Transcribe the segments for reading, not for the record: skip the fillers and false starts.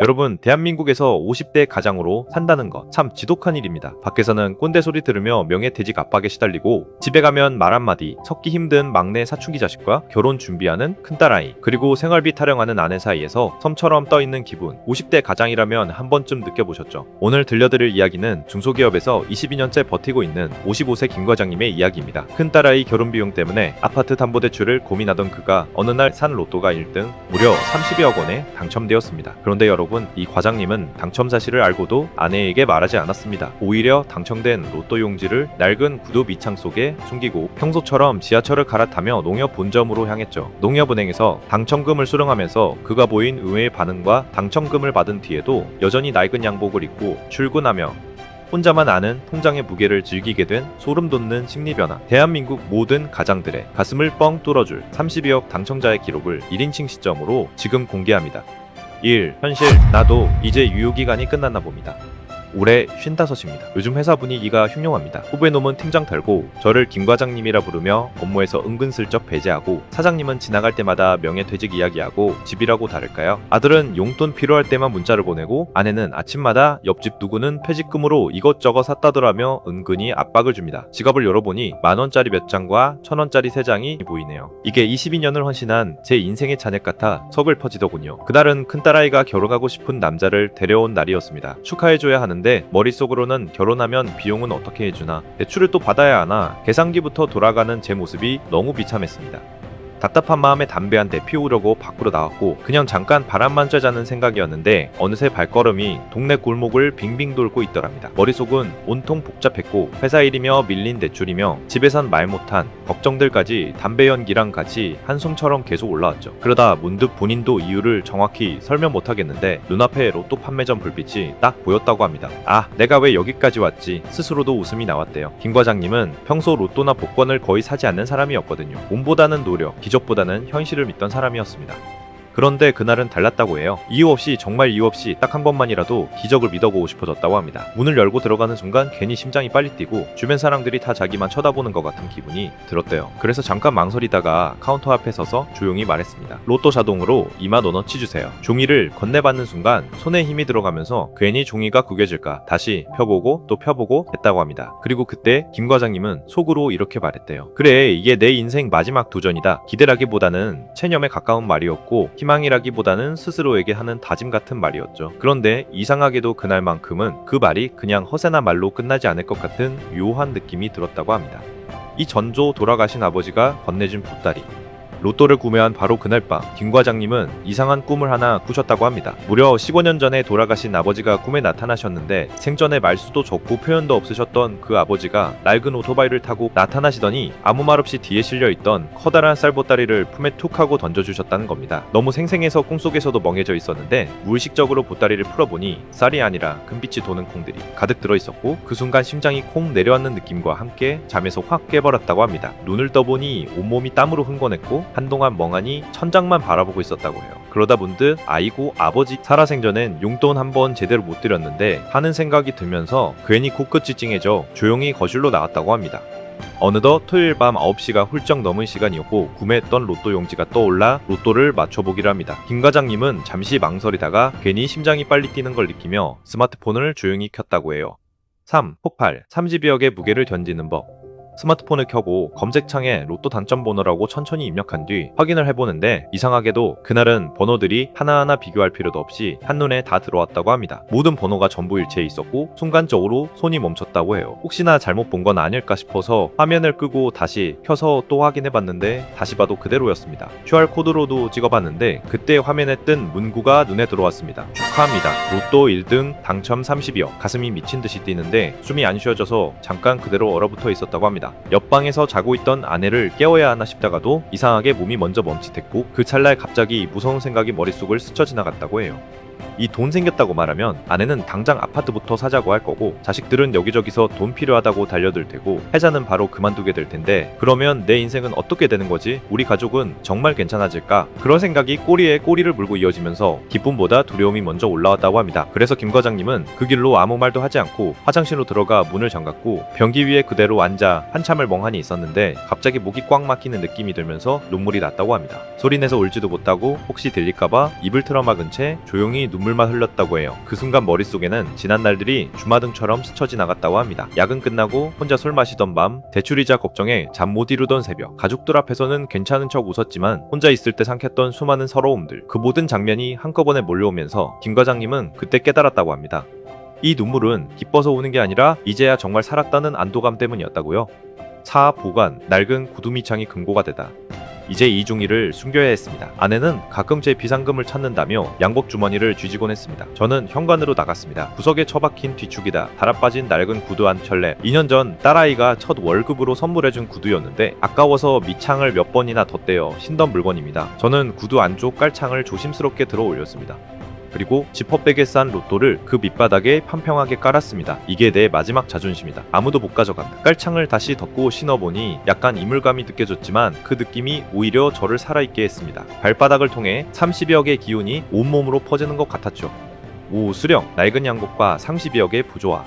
여러분, 대한민국에서 50대 가장으로 산다는 것 참 지독한 일입니다. 밖에서는 꼰대 소리 들으며 명예퇴직 압박에 시달리고 집에 가면 말 한마디 섞기 힘든 막내 사춘기 자식과 결혼 준비하는 큰딸아이, 그리고 생활비 타령하는 아내 사이에서 섬처럼 떠있는 기분, 50대 가장이라면 한 번쯤 느껴보셨죠? 오늘 들려드릴 이야기는 중소기업에서 22년째 버티고 있는 55세 김 과장님의 이야기입니다. 큰딸아이 결혼 비용 때문에 아파트 담보대출을 고민하던 그가 어느 날 산 로또가 1등 무려 30여억 원에 당첨되었습니다. 그런데 여러분, 이 과장님은 당첨 사실을 알고도 아내에게 말하지 않았습니다. 오히려 당첨된 로또 용지를 낡은 구두 밑창 속에 숨기고 평소처럼 지하철을 갈아타며 농협 본점으로 향했죠. 농협은행에서 당첨금을 수령하면서 그가 보인 의외의 반응과 당첨금을 받은 뒤에도 여전히 낡은 양복을 입고 출근하며 혼자만 아는 통장의 무게를 즐기게 된 소름 돋는 심리 변화. 대한민국 모든 가장들의 가슴을 뻥 뚫어줄 32억 당첨자의 기록을 1인칭 시점으로 지금 공개합니다. 1. 현실. 나도 이제 유효기간이 끝났나 봅니다. 올해 55입니다. 요즘 회사 분위기가 흉흉합니다. 후배놈은 팀장 달고 저를 김 과장님이라 부르며 업무에서 은근슬쩍 배제하고, 사장님은 지나갈 때마다 명예퇴직 이야기하고 집이라고 다를까요? 아들은 용돈 필요할 때만 문자를 보내고, 아내는 아침마다 옆집 누구는 퇴직금으로 이것저것 샀다더라며 은근히 압박을 줍니다. 지갑을 열어보니 만원짜리 몇 장과 1000원짜리 3장이 보이네요. 이게 22년을 헌신한 제 인생의 잔액 같아 서글퍼지더군요. 그날은 큰딸아이가 결혼하고 싶은 남자를 데려온 날이었습니다. 축하해줘야 하는 머릿속으로는 결혼하면 비용은 어떻게 해주나, 대출을 또 받아야 하나, 계산기부터 돌아가는 제 모습이 너무 비참했습니다. 답답한 마음에 담배 한 대 피우려고 밖으로 나왔고 그냥 잠깐 바람만 쐬자는 생각이었는데 어느새 발걸음이 동네 골목을 빙빙 돌고 있더랍니다. 머릿속은 온통 복잡했고 회사 일이며 밀린 대출이며 집에선 말 못한 걱정들까지 담배 연기랑 같이 한숨처럼 계속 올라왔죠. 그러다 문득 본인도 이유를 정확히 설명 못하겠는데 눈앞에 로또 판매점 불빛이 딱 보였다고 합니다. 아, 내가 왜 여기까지 왔지? 스스로도 웃음이 나왔대요. 김 과장님은 평소 로또나 복권을 거의 사지 않는 사람이었거든요. 몸보다는 노력, 기적보다는 현실을 믿던 사람이었습니다. 그런데 그날은 달랐다고 해요. 이유 없이, 정말 이유 없이 딱 한 번만이라도 기적을 믿어보고 싶어졌다고 합니다. 문을 열고 들어가는 순간 괜히 심장이 빨리 뛰고 주변 사람들이 다 자기만 쳐다보는 것 같은 기분이 들었대요. 그래서 잠깐 망설이다가 카운터 앞에 서서 조용히 말했습니다. 로또 자동으로 20,000원어치 주세요. 종이를 건네받는 순간 손에 힘이 들어가면서 괜히 종이가 구겨질까 다시 펴보고 또 펴보고 했다고 합니다. 그리고 그때 김 과장님은 속으로 이렇게 말했대요. 그래, 이게 내 인생 마지막 도전이다. 기대라기보다는 체념에 가까운 말이었고 희망이라기보다는 스스로에게 하는 다짐 같은 말이었죠. 그런데 이상하게도 그날만큼은 그 말이 그냥 허세나 말로 끝나지 않을 것 같은 묘한 느낌이 들었다고 합니다. 이 전조 돌아가신 아버지가 건네준 보따리, 로또를 구매한 바로 그날 밤 김 과장님은 이상한 꿈을 하나 꾸셨다고 합니다. 무려 15년 전에 돌아가신 아버지가 꿈에 나타나셨는데 생전에 말수도 적고 표현도 없으셨던 그 아버지가 낡은 오토바이를 타고 나타나시더니 아무 말 없이 뒤에 실려있던 커다란 쌀보따리를 품에 툭 하고 던져주셨다는 겁니다. 너무 생생해서 꿈속에서도 멍해져 있었는데 무의식적으로 보따리를 풀어보니 쌀이 아니라 금빛이 도는 콩들이 가득 들어있었고 그 순간 심장이 콩 내려앉는 느낌과 함께 잠에서 확 깨버렸다고 합니다. 눈을 떠보니 온몸이 땀으로 흥건했고 한동안 멍하니 천장만 바라보고 있었다고 해요. 그러다 문득 아이고 아버지 살아생전엔 용돈 한 번 제대로 못 드렸는데 하는 생각이 들면서 괜히 코끝이 찡해져 조용히 거실로 나왔다고 합니다. 어느덧 토요일 밤 9시가 훌쩍 넘은 시간이었고 구매했던 로또 용지가 떠올라 로또를 맞춰보기로 합니다. 김 과장님은 잠시 망설이다가 괜히 심장이 빨리 뛰는 걸 느끼며 스마트폰을 조용히 켰다고 해요. 3. 폭발. 30여억의 무게를 견디는 법. 스마트폰을 켜고 검색창에 로또 당첨 번호라고 천천히 입력한 뒤 확인을 해보는데 이상하게도 그날은 번호들이 하나하나 비교할 필요도 없이 한눈에 다 들어왔다고 합니다. 모든 번호가 전부 일체해 있었고 순간적으로 손이 멈췄다고 해요. 혹시나 잘못 본 건 아닐까 싶어서 화면을 끄고 다시 켜서 또 확인해봤는데 다시 봐도 그대로였습니다. QR코드로도 찍어봤는데 그때 화면에 뜬 문구가 눈에 들어왔습니다. 축하합니다. 로또 1등 당첨 32억. 가슴이 미친듯이 뛰는데 숨이 안 쉬어져서 잠깐 그대로 얼어붙어 있었다고 합니다. 옆방에서 자고 있던 아내를 깨워야 하나 싶다가도 이상하게 몸이 먼저 멈칫했고 그 찰나에 갑자기 무서운 생각이 머릿속을 스쳐 지나갔다고 해요. 이 돈 생겼다고 말하면 아내는 당장 아파트부터 사자고 할 거고 자식들은 여기저기서 돈 필요하다고 달려들 테고 회사는 바로 그만두게 될 텐데 그러면 내 인생은 어떻게 되는 거지? 우리 가족은 정말 괜찮아질까? 그런 생각이 꼬리에 꼬리를 물고 이어지면서 기쁨보다 두려움이 먼저 올라왔다고 합니다. 그래서 김 과장님은 그 길로 아무 말도 하지 않고 화장실로 들어가 문을 잠갔고 변기 위에 그대로 앉아 한참을 멍하니 있었는데 갑자기 목이 꽉 막히는 느낌이 들면서 눈물이 났다고 합니다. 소리내서 울지도 못하고 혹시 들릴까봐 입을 틀어막은 채 조용히 조용히 눈물만 흘렸다고 해요. 그 순간 머릿속에는 지난 날들이 주마등처럼 스쳐 지나갔다고 합니다. 야근 끝나고 혼자 술 마시던 밤, 대출이자 걱정에 잠 못 이루던 새벽, 가족들 앞에서는 괜찮은 척 웃었지만 혼자 있을 때 삼켰던 수많은 서러움들, 그 모든 장면이 한꺼번에 몰려오면서 김 과장님은 그때 깨달았다고 합니다. 이 눈물은 기뻐서 우는 게 아니라 이제야 정말 살았다는 안도감 때문이었다고요. 사, 보관, 낡은 구두미창이 금고가 되다. 이제 이 중이를 숨겨야 했습니다. 아내는 가끔 제 비상금을 찾는다며 양복 주머니를 쥐지곤 했습니다. 저는 현관으로 나갔습니다. 구석에 처박힌 뒤축이다. 달아빠진 낡은 구두 한 켤레. 2년 전 딸아이가 첫 월급으로 선물해준 구두였는데 아까워서 밑창을 몇 번이나 덧대어 신던 물건입니다. 저는 구두 안쪽 깔창을 조심스럽게 들어 올렸습니다. 그리고 지퍼백에 싼 로또를 그 밑바닥에 판평하게 깔았습니다. 이게 내 마지막 자존심이다. 아무도 못 가져간다. 깔창을 다시 덮고 신어보니 약간 이물감이 느껴졌지만 그 느낌이 오히려 저를 살아있게 했습니다. 발바닥을 통해 30여 개의 기운이 온몸으로 퍼지는 것 같았죠. 오후 수령, 낡은 양복과 상십여 개의 부조화.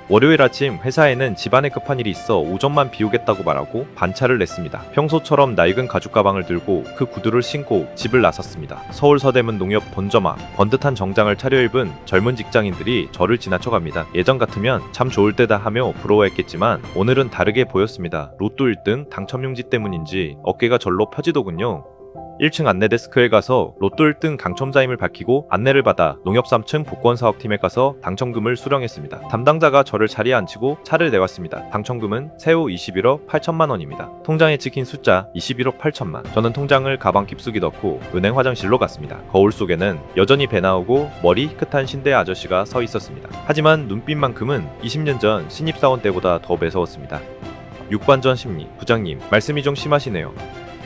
월요일 아침 회사에는 집안에 급한 일이 있어 오전만 비우겠다고 말하고 반차를 냈습니다. 평소처럼 낡은 가죽 가방을 들고 그 구두를 신고 집을 나섰습니다. 서울 서대문 농협 본점아, 번듯한 정장을 차려입은 젊은 직장인들이 저를 지나쳐갑니다. 예전 같으면 참 좋을 때다 하며 부러워했겠지만 오늘은 다르게 보였습니다. 로또 1등 당첨용지 때문인지 어깨가 절로 펴지더군요. 1층 안내데스크에 가서 로또 1등 당첨자임을 밝히고 안내를 받아 농협 3층 복권사업팀에 가서 당첨금을 수령했습니다. 담당자가 저를 자리에 앉히고 차를 내왔습니다. 당첨금은 새우 21억 8천만 원입니다. 통장에 찍힌 숫자 21억 8천만. 저는 통장을 가방 깊숙이 넣고 은행 화장실로 갔습니다. 거울 속에는 여전히 배 나오고 머리 희끗한 신대 아저씨가 서 있었습니다. 하지만 눈빛만큼은 20년 전 신입사원 때보다 더 매서웠습니다. 6관전 심리, 부장님 말씀이 좀 심하시네요.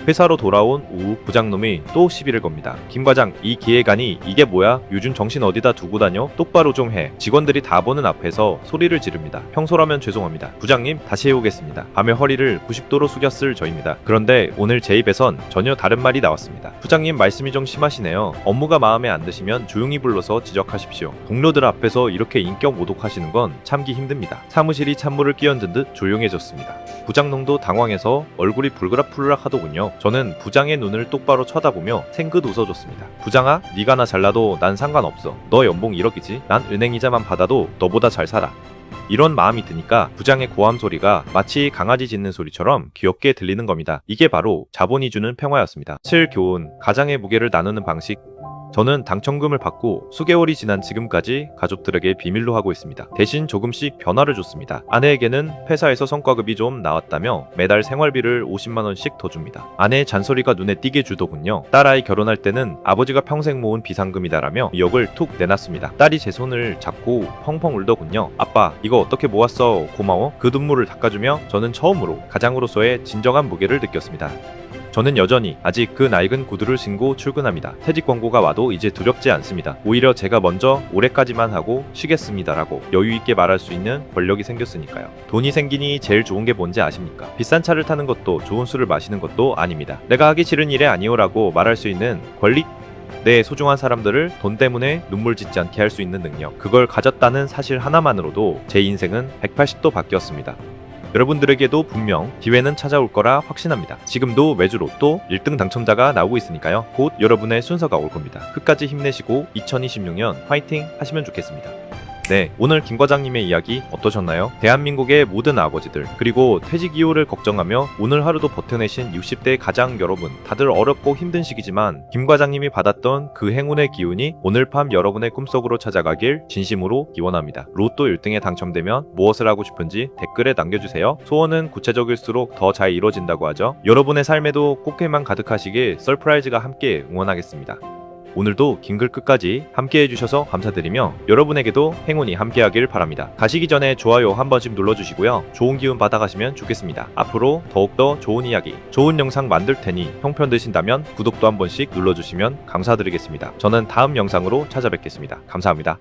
회사로 돌아온 오후 부장놈이 또 시비를 겁니다. 김 과장, 이 기획안이 이게 뭐야? 요즘 정신 어디다 두고 다녀? 똑바로 좀 해. 직원들이 다 보는 앞에서 소리를 지릅니다. 평소라면 죄송합니다. 부장님, 다시 해오겠습니다. 밤에 허리를 90도로 숙였을 저입니다. 그런데 오늘 제 입에선 전혀 다른 말이 나왔습니다. 부장님 말씀이 좀 심하시네요. 업무가 마음에 안 드시면 조용히 불러서 지적하십시오. 동료들 앞에서 이렇게 인격 모독하시는 건 참기 힘듭니다. 사무실이 찬물을 끼얹은 듯 조용해졌습니다. 부장놈도 당황해서 얼굴이 불그락불락 하더군요. 저는 부장의 눈을 똑바로 쳐다보며 생긋 웃어줬습니다. 부장아, 네가 나 잘나도 난 상관없어. 너 연봉 1억이지? 난 은행이자만 받아도 너보다 잘 살아. 이런 마음이 드니까 부장의 고함 소리가 마치 강아지 짖는 소리처럼 귀엽게 들리는 겁니다. 이게 바로 자본이 주는 평화였습니다. 7. 교훈, 가장의 무게를 나누는 방식. 저는 당첨금을 받고 수개월이 지난 지금까지 가족들에게 비밀로 하고 있습니다. 대신 조금씩 변화를 줬습니다. 아내에게는 회사에서 성과급이 좀 나왔다며 매달 생활비를 50만 원씩 더 줍니다. 아내의 잔소리가 눈에 띄게 주더군요. 딸아이 결혼할 때는 아버지가 평생 모은 비상금이다라며 의혹을 툭 내놨습니다. 딸이 제 손을 잡고 펑펑 울더군요. 아빠, 이거 어떻게 모았어? 고마워. 그 눈물을 닦아주며 저는 처음으로 가장으로서의 진정한 무게를 느꼈습니다. 저는 여전히 아직 그 낡은 구두를 신고 출근합니다. 퇴직 권고가 와도 이제 두렵지 않습니다. 오히려 제가 먼저 올해까지만 하고 쉬겠습니다라고 여유있게 말할 수 있는 권력이 생겼으니까요. 돈이 생기니 제일 좋은 게 뭔지 아십니까? 비싼 차를 타는 것도 좋은 술을 마시는 것도 아닙니다. 내가 하기 싫은 일에 아니오라고 말할 수 있는 권리? 내 소중한 사람들을 돈 때문에 눈물 짓지 않게 할 수 있는 능력. 그걸 가졌다는 사실 하나만으로도 제 인생은 180도 바뀌었습니다. 여러분들에게도 분명 기회는 찾아올 거라 확신합니다. 지금도 매주 로또 1등 당첨자가 나오고 있으니까요. 곧 여러분의 순서가 올 겁니다. 끝까지 힘내시고 2026년 화이팅 하시면 좋겠습니다. 네, 오늘 김 과장님의 이야기 어떠셨나요? 대한민국의 모든 아버지들, 그리고 퇴직 이후를 걱정하며 오늘 하루도 버텨내신 60대 가장 여러분, 다들 어렵고 힘든 시기지만 김 과장님이 받았던 그 행운의 기운이 오늘 밤 여러분의 꿈속으로 찾아가길 진심으로 기원합니다. 로또 1등에 당첨되면 무엇을 하고 싶은지 댓글에 남겨주세요. 소원은 구체적일수록 더 잘 이루어진다고 하죠. 여러분의 삶에도 꽃게만 가득하시길 서프라이즈가 함께 응원하겠습니다. 오늘도 긴 글 끝까지 함께 해주셔서 감사드리며 여러분에게도 행운이 함께하길 바랍니다. 가시기 전에 좋아요 한 번씩 눌러주시고요. 좋은 기운 받아가시면 좋겠습니다. 앞으로 더욱더 좋은 이야기, 좋은 영상 만들 테니 형편되신다면 구독도 한 번씩 눌러주시면 감사드리겠습니다. 저는 다음 영상으로 찾아뵙겠습니다. 감사합니다.